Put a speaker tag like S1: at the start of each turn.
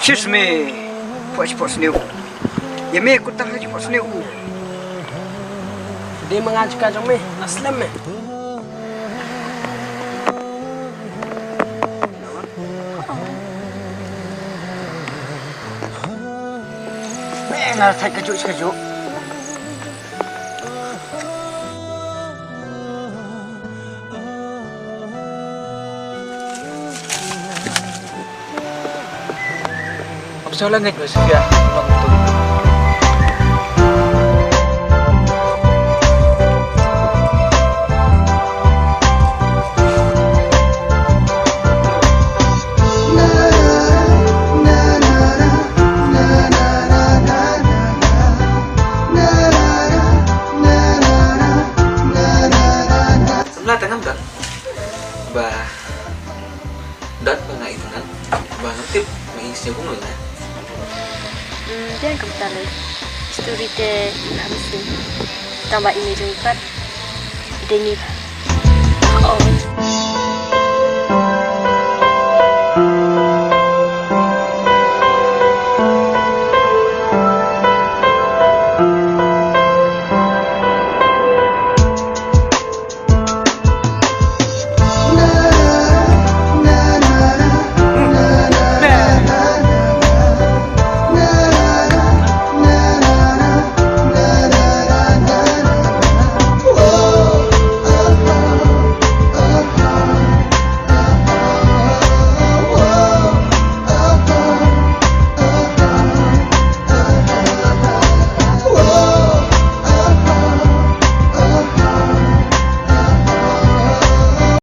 S1: Excuse me, pos new. Ya me kutar haji pos new.
S2: Dia mengajukan me, aslam me.
S1: Nggak saya kejuk.
S3: Sao lang nghịch với sự việc bằng từ là tangan dan bah dan banga itu kan banga tip mengisnya gunung kan
S4: Diyan kebetulan story te habis tambah ini jumpa ini